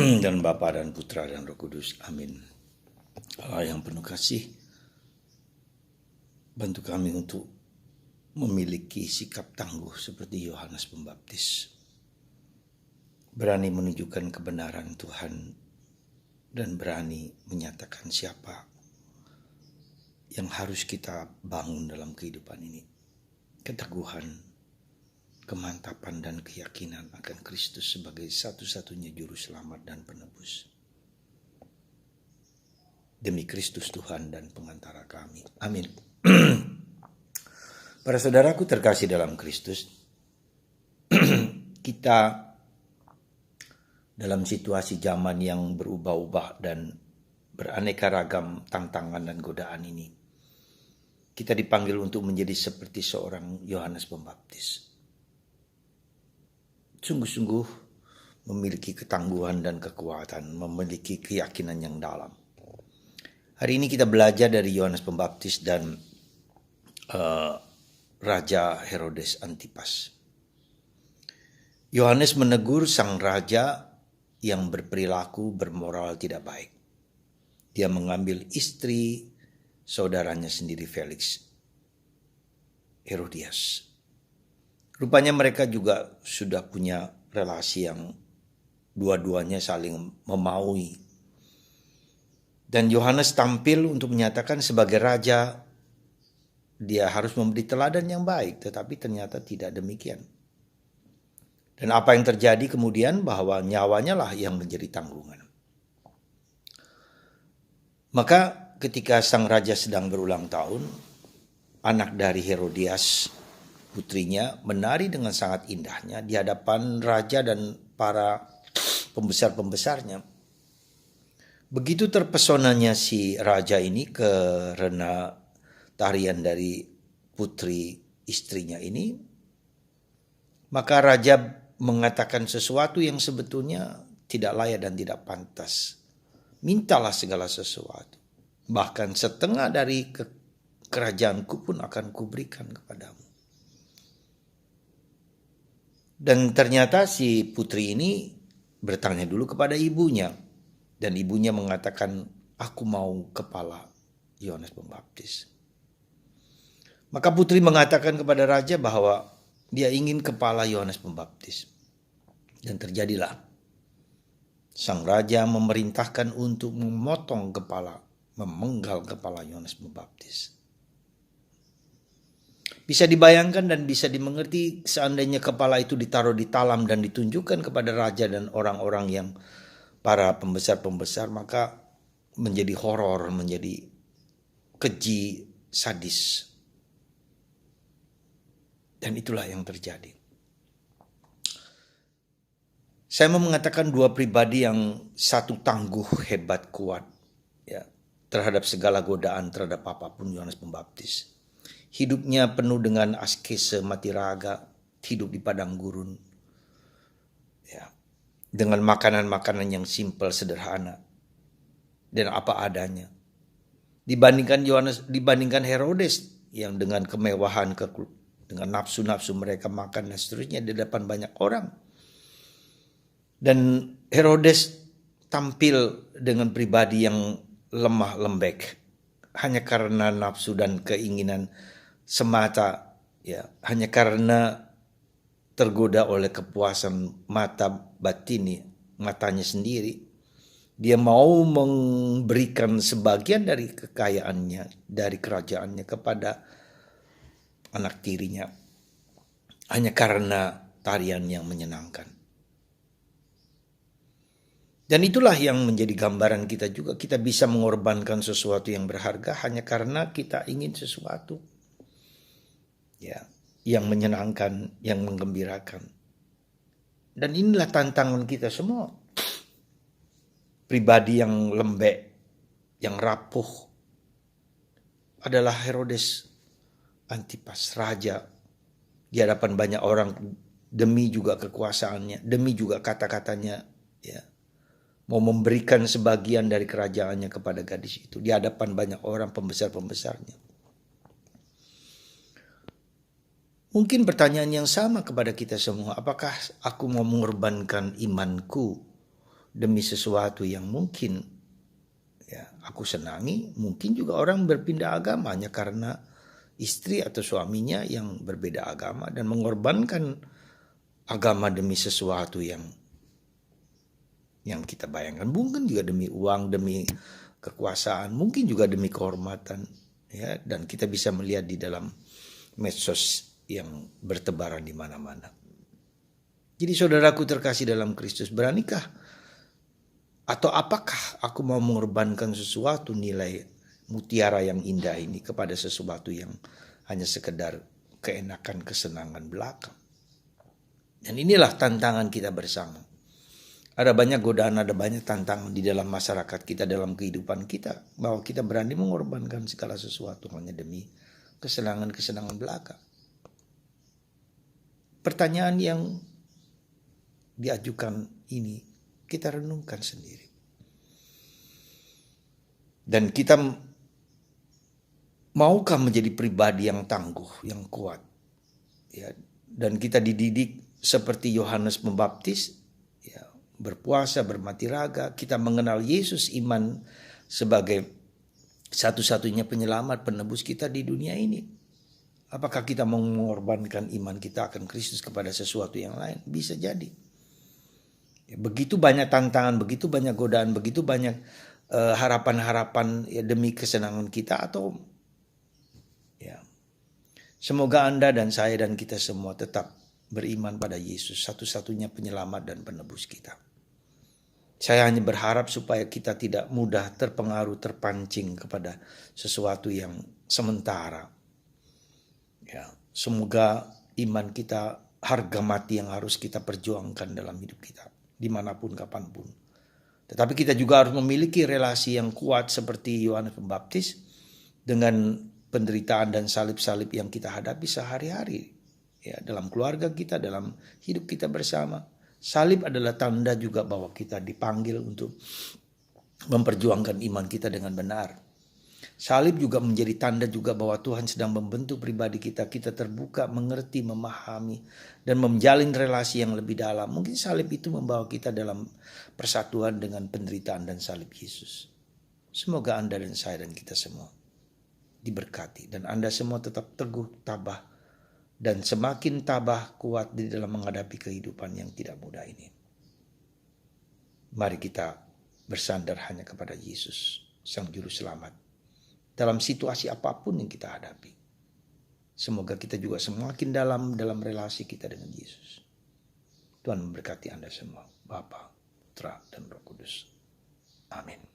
Dan Bapa dan Putra dan Roh Kudus. Amin. Allah yang penuh kasih, bantu kami untuk memiliki sikap tangguh seperti Yohanes Pembaptis. Berani menunjukkan kebenaran Tuhan dan berani menyatakan siapa yang harus kita bangun dalam kehidupan ini. Keteguhan, kemantapan dan keyakinan akan Kristus sebagai satu-satunya juru selamat dan penebus. Demi Kristus Tuhan dan pengantara kami. Amin. Para saudaraku terkasih dalam Kristus, kita dalam situasi zaman yang berubah-ubah dan beraneka ragam tantangan dan godaan ini, kita dipanggil untuk menjadi seperti seorang Yohanes Pembaptis. Sungguh-sungguh memiliki ketangguhan dan kekuatan, memiliki keyakinan yang dalam. Hari ini kita belajar dari Yohanes Pembaptis dan Raja Herodes Antipas. Yohanes menegur sang raja yang berperilaku bermoral tidak baik. Dia mengambil istri saudaranya sendiri Felix, Herodias. Rupanya mereka juga sudah punya relasi yang dua-duanya saling memaui. Dan Yohanes tampil untuk menyatakan sebagai raja, dia harus memberi teladan yang baik, tetapi ternyata tidak demikian. Dan apa yang terjadi kemudian bahwa nyawanya lah yang menjadi tanggungan. Maka ketika sang raja sedang berulang tahun, anak dari Herodias, putrinya, menari dengan sangat indahnya di hadapan raja dan para pembesar-pembesarnya. Begitu terpesonanya si raja ini karena tarian dari putri istrinya ini, maka raja mengatakan sesuatu yang sebetulnya tidak layak dan tidak pantas. Mintalah segala sesuatu, bahkan setengah dari kerajaanku pun akan kuberikan kepadamu. Dan ternyata si putri ini bertanya dulu kepada ibunya. Dan ibunya mengatakan, aku mau kepala Yohanes Pembaptis. Maka putri mengatakan kepada raja bahwa dia ingin kepala Yohanes Pembaptis. Dan terjadilah. Sang raja memerintahkan untuk memotong kepala, memenggal kepala Yohanes Pembaptis. Bisa dibayangkan dan bisa dimengerti seandainya kepala itu ditaruh di talam dan ditunjukkan kepada raja dan orang-orang yang para pembesar-pembesar, maka menjadi horor, menjadi keji, sadis. Dan itulah yang terjadi. Saya mau mengatakan dua pribadi yang satu tangguh, hebat, kuat ya, terhadap segala godaan, terhadap apapun, Yohanes Pembaptis. Hidupnya penuh dengan askese, mati raga, hidup di padang gurun. Ya, dengan makanan-makanan yang simpel, sederhana, dan apa adanya. Dibandingkan Herodes yang dengan kemewahan, dengan nafsu-nafsu mereka makan dan seterusnya di depan banyak orang. Dan Herodes tampil dengan pribadi yang lemah lembek hanya karena nafsu dan keinginan semata, ya, hanya karena tergoda oleh kepuasan mata batini, matanya sendiri. Dia mau memberikan sebagian dari kekayaannya, dari kerajaannya kepada anak tirinya. Hanya karena tarian yang menyenangkan. Dan itulah yang menjadi gambaran kita juga. Kita bisa mengorbankan sesuatu yang berharga hanya karena kita ingin sesuatu, ya, yang menyenangkan, yang menggembirakan. Dan inilah tantangan kita semua. Pribadi yang lembek, yang rapuh adalah Herodes Antipas, raja di hadapan banyak orang, demi juga kekuasaannya, demi juga kata-katanya, ya, mau memberikan sebagian dari kerajaannya kepada gadis itu di hadapan banyak orang, pembesar-pembesarnya. Mungkin pertanyaan yang sama kepada kita semua, apakah aku mau mengorbankan imanku demi sesuatu yang mungkin ya aku senangi, mungkin juga orang berpindah agama hanya karena istri atau suaminya yang berbeda agama dan mengorbankan agama demi sesuatu yang kita bayangkan, mungkin juga demi uang, demi kekuasaan, mungkin juga demi kehormatan, ya. Dan kita bisa melihat di dalam medsos yang bertebaran di mana-mana. Jadi saudaraku terkasih dalam Kristus, beranikah atau apakah aku mau mengorbankan sesuatu nilai mutiara yang indah ini kepada sesuatu yang hanya sekedar keenakan, kesenangan belaka? Dan inilah tantangan kita bersama. Ada banyak godaan, ada banyak tantangan di dalam masyarakat kita, dalam kehidupan kita, bahwa kita berani mengorbankan segala sesuatu hanya demi kesenangan-kesenangan belaka. Pertanyaan yang diajukan ini kita renungkan sendiri. Dan kita maukah menjadi pribadi yang tangguh, yang kuat? Ya, dan kita dididik seperti Yohanes Pembaptis, ya, berpuasa, bermati raga, kita mengenal Yesus, iman sebagai satu-satunya penyelamat, penebus kita di dunia ini. Apakah kita mau mengorbankan iman kita akan Kristus kepada sesuatu yang lain? Bisa jadi. Ya, begitu banyak tantangan, begitu banyak godaan, begitu banyak harapan-harapan ya, demi kesenangan kita, atau ya, semoga Anda dan saya dan kita semua tetap beriman pada Yesus, satu-satunya penyelamat dan penebus kita. Saya hanya berharap supaya kita tidak mudah terpengaruh, terpancing kepada sesuatu yang sementara. Ya, semoga iman kita harga mati yang harus kita perjuangkan dalam hidup kita, dimanapun, kapanpun. Tetapi kita juga harus memiliki relasi yang kuat seperti Yohanes Pembaptis dengan penderitaan dan salib-salib yang kita hadapi sehari-hari. Ya, dalam keluarga kita, dalam hidup kita bersama. Salib adalah tanda juga bahwa kita dipanggil untuk memperjuangkan iman kita dengan benar. Salib juga menjadi tanda juga bahwa Tuhan sedang membentuk pribadi kita. Kita terbuka, mengerti, memahami, dan menjalin relasi yang lebih dalam. Mungkin salib itu membawa kita dalam persatuan dengan penderitaan dan salib Yesus. Semoga Anda dan saya dan kita semua diberkati. Dan Anda semua tetap teguh, tabah, dan semakin tabah kuat di dalam menghadapi kehidupan yang tidak mudah ini. Mari kita bersandar hanya kepada Yesus, Sang Juru Selamat, dalam situasi apapun yang kita hadapi. Semoga kita juga semakin dalam relasi kita dengan Yesus. Tuhan memberkati Anda semua, Bapa, Putra, dan Roh Kudus. Amin.